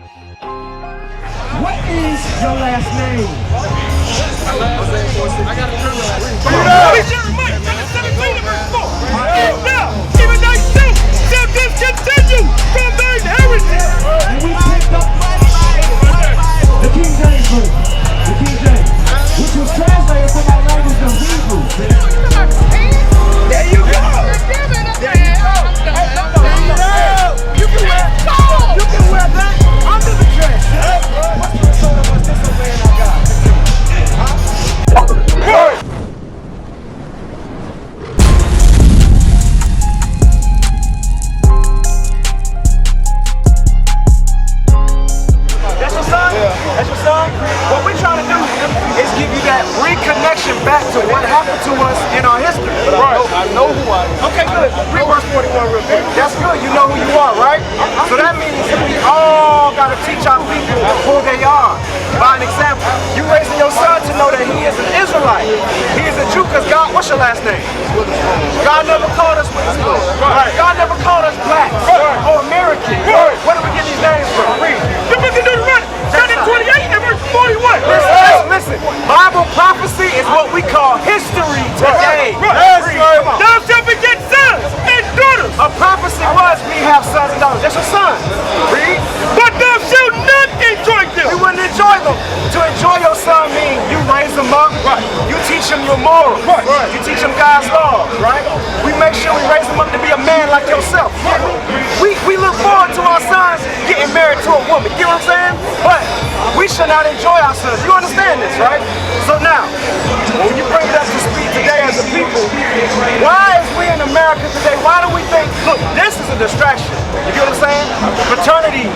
What is your last name? I got a criminal last name. We Jeremiah, 17 verse 4. Now, even thy self shall discontinue from thy inheritance. And we picked up the King James version. The King James, which was translated from our language of Hebrew. There you go. There you go. You can wear that under the dress. What's the result of us disobeying our God? That's your son? Yeah. That's your son? What we're trying to do is give you that reconnection back to what happened to us in our history. Right. I know who I am. Okay, good. Read verse 41 real quick. That's good. You know who you are, right? So that means we all got to teach our people who they are. By an example, you raising your son to know that he is an Israelite. He is a Jew because God, what's your last name? God never called us with his blood. Right. God never called us black or American. Where do we get these names from? Read. The book of Deuteronomy, chapter 28 and verse 41. Listen. Bible prophecy is what we call history today. Thou shalt beget sons and daughters. A prophecy was we have sons and daughters. That's your son. Read. But thou shalt not enjoy them. We wouldn't enjoy them. To enjoy your son means you raise them up. Right. You teach him your morals. Right. You teach him God's laws. Right. We make sure we raise them up to be a man like yourself. We look forward to our sons getting married to a woman. You know what I'm saying? But we should not enjoy our sons. You understand this, right? So now, when you bring it up to speed today as a people, why is we in America today, why do we think, look, this is a distraction. You get what I'm saying? Fraternity,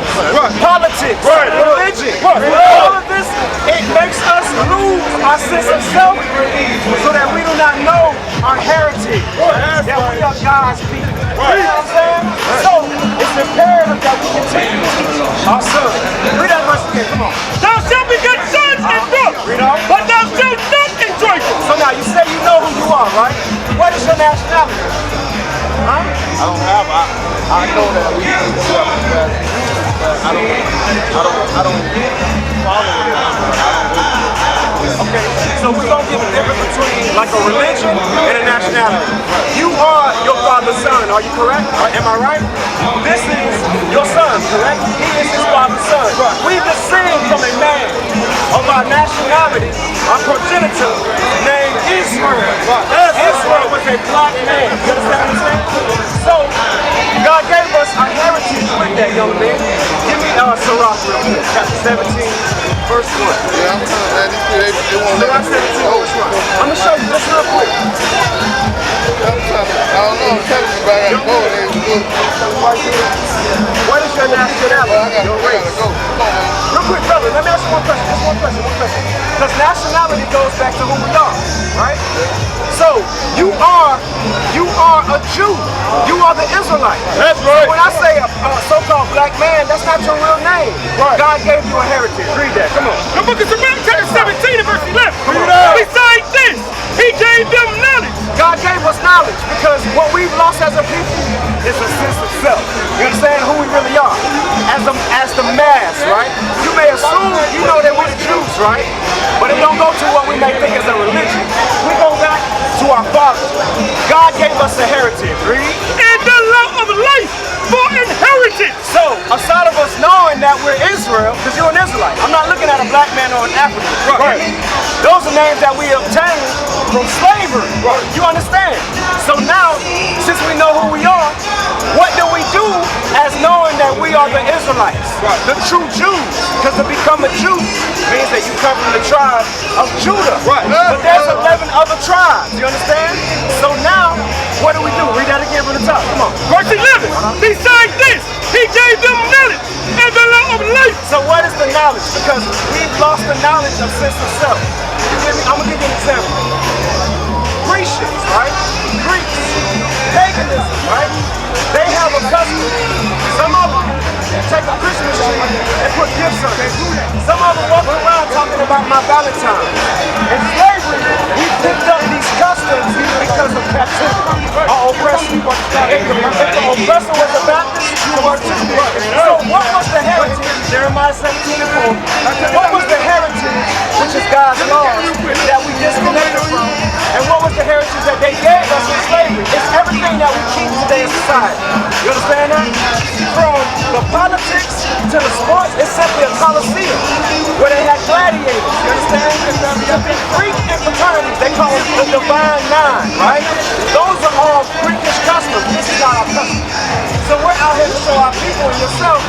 politics, religion, all of this, it makes us lose our sense of self so that we do not know our heritage, that we are God's people. You know what I'm saying? So, it's imperative that we continue to teach our sons. Read that verse again, come on. Thou shalt beget sons and daughters. Read on. But thou shalt not enjoy them. So now, you say you know who you are, right? What is your nationality? Huh? I don't have. I know that we do stuff, but I don't follow it. Okay, so we're going to give a difference between like a religion and a nationality. You are your father's son, are you correct? Am I right? This is your son, correct? He is his father's son. We descend from a man of our nationality, our progenitor, named Israel. Israel was a black man. You understand what I'm saying? So, God gave us our heritage with that, young man. Give me Sirach real quick, chapter 17, verse 1. Yeah, I'm telling man, they won't let me go. I'm going to show you this real quick. I don't know, I'm telling you, but I gotta go. What is your nationality? I gotta go. Come on, man. Real quick, brother, let me ask you one question. Just one question. Because nationality goes back to who we are, right? So, you are a Jew. You are the Israelite. That's right. So when I say a so-called black man, that's not your real name. Right. God gave you a heritage. Read that. Come on. The book of Jeremiah, chapter 17 and verse 11. Besides this, he gave them knowledge. God gave us knowledge because what we've lost as a people is a sense of self. You understand who we really are? As the mass, right? You may assume you know that we're the Jews, right? But it don't go to what we may think is a religion. We go back to our fathers. God gave us a heritage. Read. And the law of life for inheritance. So, aside of us knowing that we're Israel, because you're an Israelite, I'm not looking at a black man or an African. Right. Those are names that we obtained from slavery. Right. You understand? So now, since we know who we are, what do we do as knowing that we are the Israelites? Right. The true Jews. Because to become a Jew means that you come from the tribe of Judah. Right. But there's 11 other tribes. You understand? So now, what do we do? Read that again from the top. Come on. Verse 11. Besides this, he gave them knowledge and the law of life. So what is the knowledge? Because we've lost the knowledge of sense of self. You give me? I'm going to give you an example. Grecians, right? Greeks. Paganism, right? They have a custom. Some of them take a Christmas tree and put gifts on it. Some of them walk around talking about my Valentine. In slavery, we picked up these customs because of captivity or oppression. If the oppressor was a Baptist, you were too. So what was the heritage Jeremiah 17:4. What was the heritage, which is God's laws, that we disconnected from? And what was the heritage that they gave us in slavery? It's everything that we keep today in society. You understand that? From the politics to the sports, it's simply a coliseum where they had gladiators. You understand? The Greek and fraternities, they call it the Divine Nine, right? Those are all freakish customs. This is not our custom. So we're out here to show our people and yourself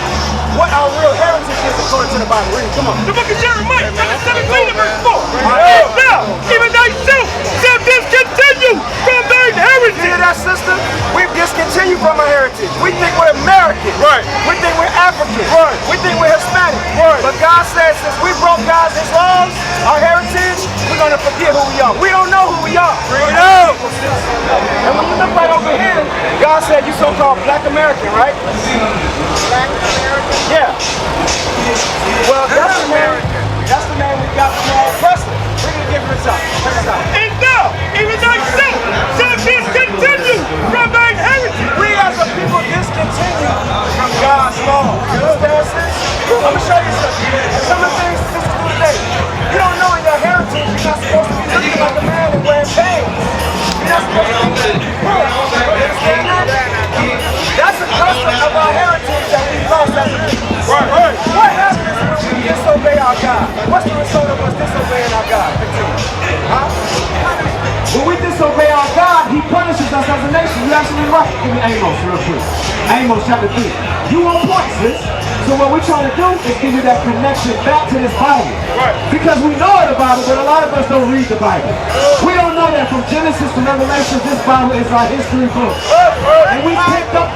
what our real heritage is according to the Bible. Read, come on. The book of Jeremiah, chapter 17 and verse 4. And now, even thyself shall discontinue from thine You heritage. hear that, sister? We've discontinued from our heritage. We think we're American. Right. We think we're African. Right. We think we're Hispanic. Right. But God says since we broke God's laws, our heritage, we're going to forget who we are. We don't know who we are. Bring it out. And when you look right over here, God said you so-called Black American, right? Black American? Yeah. Well, that's the name we got from our president. We're going to give her a shot. Check this out. And now, even thyself shall discontinue from thine heritage. We as a people discontinue from God's law. You understand, sis? I'm going to show you something. Some of the things sisters do today. You don't know in your heritage you're not supposed to be looking like a man and wearing pants. You're not supposed to be poor. You understand that? That's a custom of our heritage that we lost as a people. Right. What happens when we disobey our God? What's the result of us disobeying our God? Huh? When we disobey our God, He punishes us as a nation. You're absolutely right. Give me Amos real quick. Amos chapter 3. You on point, sis. So what we're trying to do is give you that connection back to this Bible. Right. Because we know the Bible, but a lot of us don't read the Bible. We don't know that from Genesis to Revelation, this Bible is our history book. And we picked up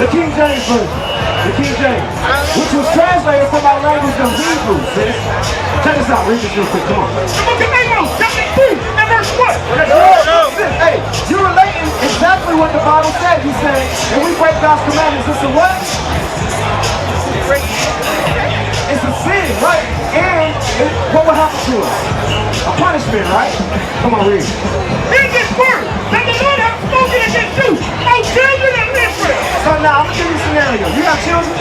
the King James Version. The King James, which was translated from our language of Hebrew, sis. Check this out, read this real quick, come on. The book of Amos, chapter 3 and verse 1. Hey, you're relating exactly what the Bible said. You say, and we break God's commandments. It's a what? It's a sin, right? And what will happen to us? A punishment, right? Come on, read. Hear this word that the Lord hath spoken against you, O children of Israel. So now, I'm going to give you a scenario. You have children?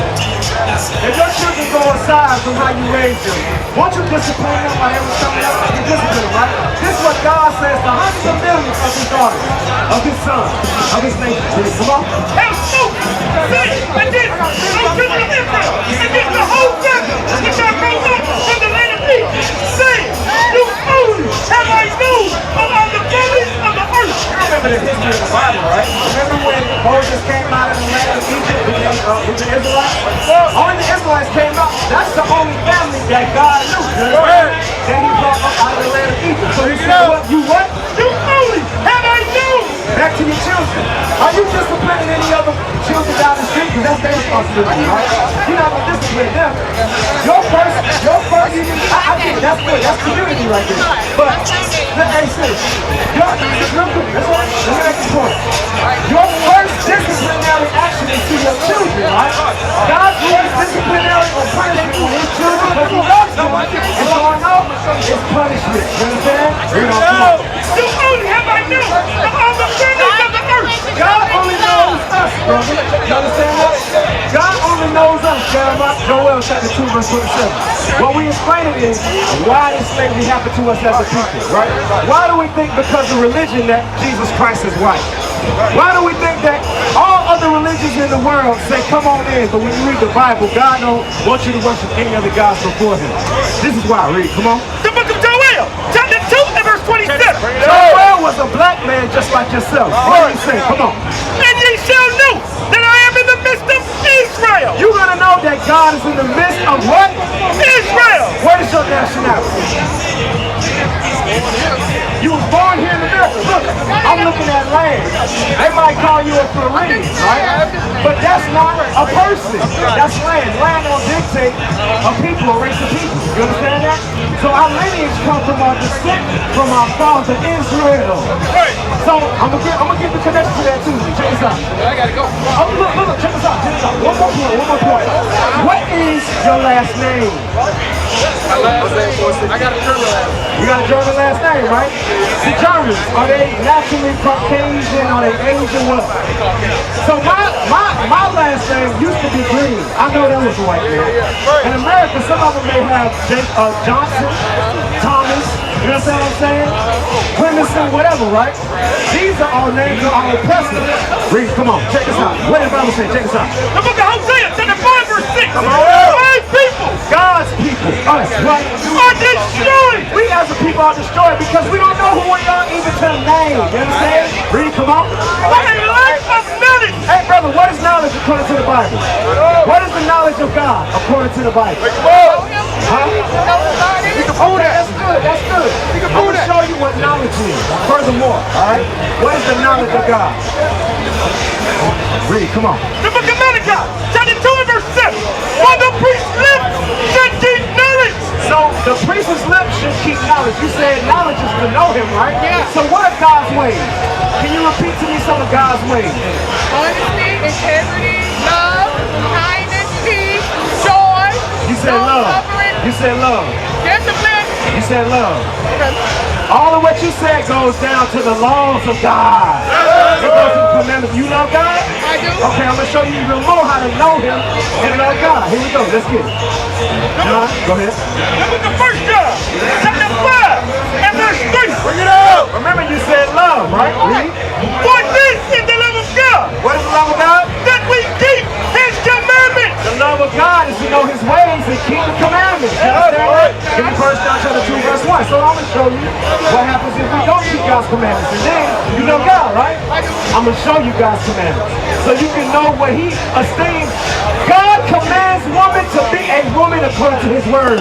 If your children go aside from how you raise them, won't you discipline them while they was coming up? You discipline them, right? This is what God says to hundreds of millions of His daughters, of His sons, of His nation. Come on. Have spoken, say, against, O children of Israel, against the whole family, which I brought up from the land of Egypt, saying, you only have I known among the families of the earth. You remember the history of the Bible, right? Remember when Moses came out of the land of Egypt with the Israelites? Only the Israelites came out. That's the only family that God knew. That He brought up out of the land of Egypt. So He said, what? You what? You only have I known. Back to your children. Are you disciplining any other children down the street? Because that's their responsibility, right? You're not going to discipline them. Your first, I get it, that's good. That's community right there. But, hey, sis, real quick, that's what, let me make this point. Your first disciplinary action is to your children, right? God's first disciplinary or punishment on His children because He loves them. And so I know it's punishment. You understand? You only have I known among the families of the earth. God only knows us, brother. You understand that? God only knows us. Joel chapter 2 verse 27. What we explain it is, why did slavery happen to us as a people, right? Why do we think because of religion that Jesus Christ is white? Why do we think that all other religions in the world say, come on in, but when you read the Bible, God don't want you to worship any other gods before Him? This is why, read, come on. The book of Joel, chapter 2 and verse 27. Joel was a black man just like yourself. What did he say? Come on. And ye shall know that I am in the midst of Israel. You're going to know that God is in the midst of what? Israel. What is your nationality? You was born here in America. Look, I'm looking at land. They might call you a Floridian, right? But that's not a person. That's land. Land don't dictate a people, a race of people. You understand that? So our lineage comes from our descent from our father Israel. So I'm gonna get the connection to that too. Check this out. I gotta go. Oh, look, check this out. One more point. What is your last name? My last name, I got a German last name. You got a German last name, right? The Germans, are they naturally Caucasian? Are they Asian? What? So my last name used to be Green. I know that was a white man. In America, some of them may have Johnson, Thomas, you know what I'm saying? Clemson, whatever, right? These are all names of our presidents. Reed, come on, check this out. What did the Bible say? Check this out. The book of Hosea, chapter 5, verse 6. Come on. My people God's people, us, right? are destroyed. We as a people are destroyed because we don't know who we are even to name. You understand? Read, come on. By a lack of knowledge. Hey, brother, what is knowledge according to the Bible? What is the knowledge of God according to the Bible? Huh? Okay, that's good, that's good. I'm going to show you what knowledge is. Furthermore, all right? What is the knowledge of God? Read, come on. The book of Malachi, chapter 2 and verse 7. For the priest's lips should keep knowledge. So the priest's lips should keep knowledge. You said knowledge is to know him, right? Yeah. So what are God's ways? Can you repeat to me some of God's ways? Honesty, integrity, love, kindness, peace, joy. You said love. long-suffering, You said love. discipline. You said love. All of what you said goes down to the laws of God. It goes to the commandments. You love God? I do. Okay, I'm going to show you even more how to know him and love God. Here we go. Let's get it. John, go ahead. The book of 1 John, chapter 5 and verse 3. Bring it up. Remember you said love, right? Read. For this is the love of God, What is the love of God? that we keep his commandments. The love of God is to know his ways and keep the commandments. You understand? Give me 1 John chapter 2 verse 1. So I'm going to show you what happens if we don't keep God's commandments. And then you know God, right? I'm going to show you God's commandments. So you can know what he esteems. God commands woman to be a woman according to his word.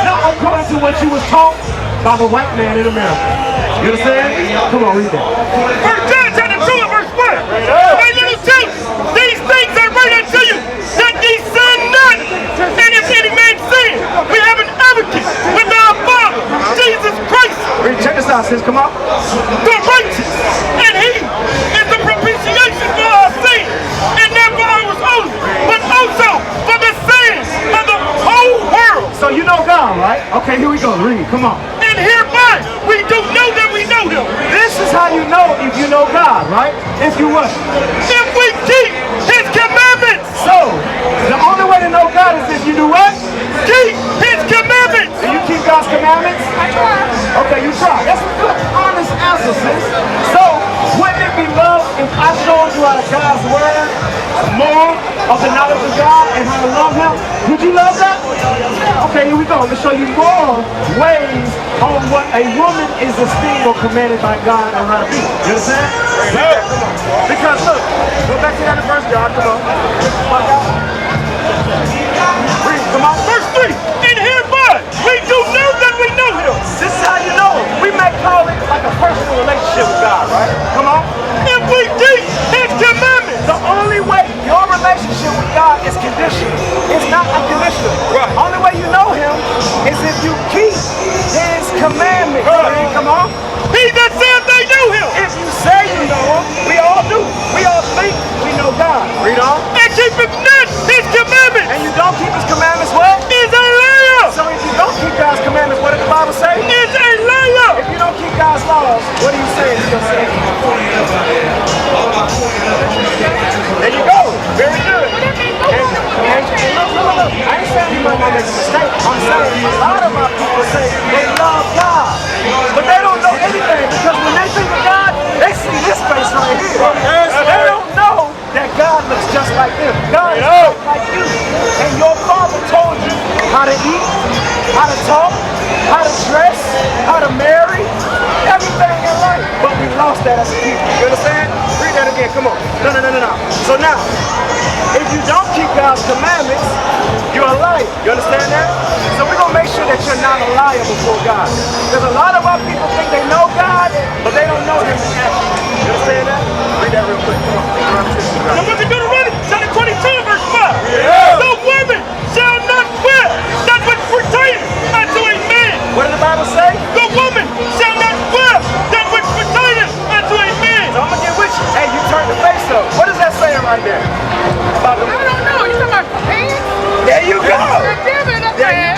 Not according to what you was taught by the white man in America. You understand? Come on, read that. 1 John chapter 2 and verse 1. My little children, these things I write unto you, that ye sin not. And if any man sin, we have an advocate with our Father, Jesus Christ, Read, check this out, sis. Come on. the righteous. And he is the propitiation for our sin, and not for ours only, but also for the sins of the whole world. So you know God, right? Okay, here we go. Read. Come on. And hereby we do know that we know him, This is how you know if you know God, right? If you what? if we keep his commandments. So, the only way to know God is if you do what? Keep his commandments. Do you keep God's commandments? I try. Okay, you try. That's a good, honest answer, sis. So, wouldn't it be love if I showed you out of God's word more of the knowledge of God and how to love him? Would you love that? Okay, here we go. I'm going to show you more ways on what a woman is esteemed or commanded by God and how to be. You understand? Because look, go back to that in 1 John. Come on. Read, come on. Verse 3. And hereby we do know that we know him, This is how you know him. We may call it like a personal relationship with God, right? Come on. if we keep his commandments. The only way your relationship with God is conditional. It's not unconditional. Right. Only way you know him is if you keep his commandments. Right. Come on. He that said they knew him, If you say you know him, we all do. We all think we know God. Read on. and keepeth not his commandments, And you don't keep his commandments, what? is a liar. So if you don't keep God's commandments, what did the Bible say? Is a liar. If you don't keep God's laws, what are you saying? You're saying. There you go. Very good. And look. I ain't saying you might not make a mistake. I'm saying a lot of my people say they love God, but they don't know anything because when they think of God, they see this face right here. And they don't know that God looks just like them. God is just like you. And your father told you how to eat, how to talk, how to dress, how to marry, everything in life. But we lost that as a people. You understand? Read that again. Come on. No. So now, if you don't keep God's commandments, you're a liar. You understand that? So we're going to make sure that you're not a liar before God. Because a lot of our people think they know God, but they don't know him in action. You understand that? Read that real quick. Come on. The book of Deuteronomy, chapter 22, verse 5. Yeah. The woman shall not wear that which pertaineth unto a man. What did the Bible say? The woman shall not wear that which pertaineth unto a man. So I'm going to get with you. Hey, you turn the face up. What is that saying right there? About the I don't know. You talking about pants? There you go. Damn it, There you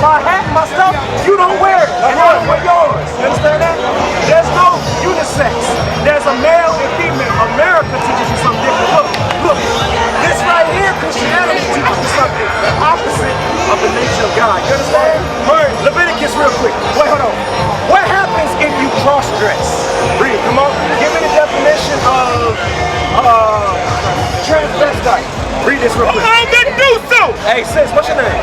my hat, my stuff, you don't wear it. And I don't wear yours. You understand that? There's no unisex. There's a male and female. America teaches you something different. Look, this right here, Christianity teaches you something opposite of the nature of God. You understand? Right. Leviticus real quick. Wait, hold on. What happens if you cross-dress? Read, come on. Give me the definition of transvestite. Read this real quick. I'm gonna do so. Hey, sis, what's your name?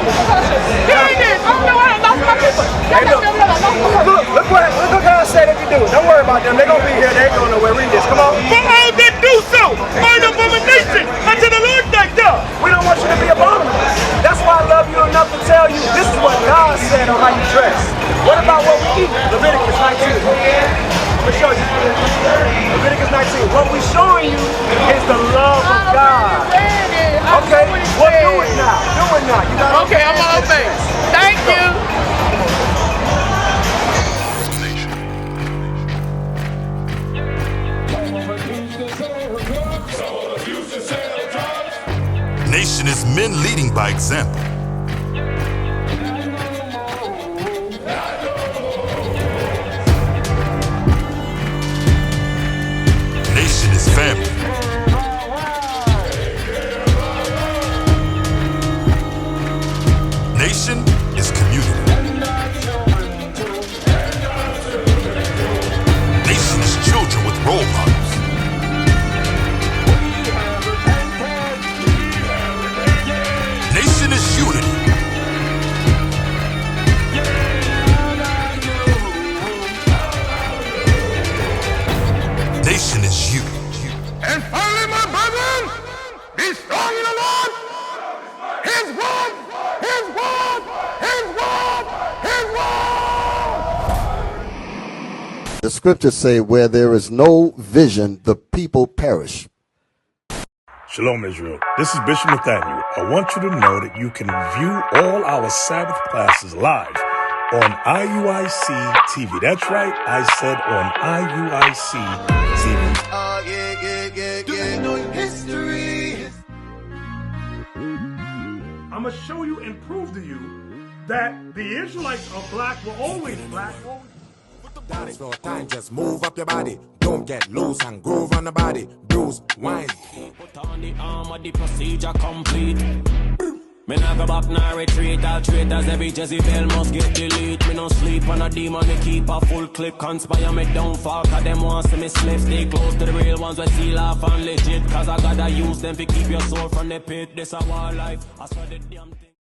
Here it is. I don't know how I lost my people. Hey, look what God said if you do it. Don't worry about them. They're going to be here. They ain't going nowhere. Read this. Come on. For all that do so, an abomination unto the Lord thy God. We don't want you to be abominable. That's why I love you enough to tell you this is what God said on how you dress. What about what we eat? Leviticus 19. I'm going to show you. Leviticus 19. What we're showing you is the love of God. Okay, well, do it now. Do it now. You got Okay, I'm on face. Thank you. Nation is men leading by example. Nation is family. Nation is community. Nation is children with role models. Nation is unity. Nation is you. And finally, my brethren, be strong in the Lord. His word, His word, His word, His word. The scriptures say, where there is no vision, the people perish. Shalom, Israel. This is Bishop Nathaniel. I want you to know that you can view all our Sabbath classes live on IUIC TV. That's right, I said on IUIC TV. I'm gonna show you and prove to you that the Israelites are black, were always black. That is no time, just move up your body. Don't get loose and groove on the body. Bruise, wine. Put on the armor, the procedure complete. Me nah go back, nah retreat. All traitors, every Jezebel must get delete. Me no sleep on a demon, me keep a full clip. Conspire me downfall, cause them want see me slip. Stay close to the real ones, we seal off and legit. Cause I gotta use them to keep your soul from the pit. This a war life, I swear the damn thing.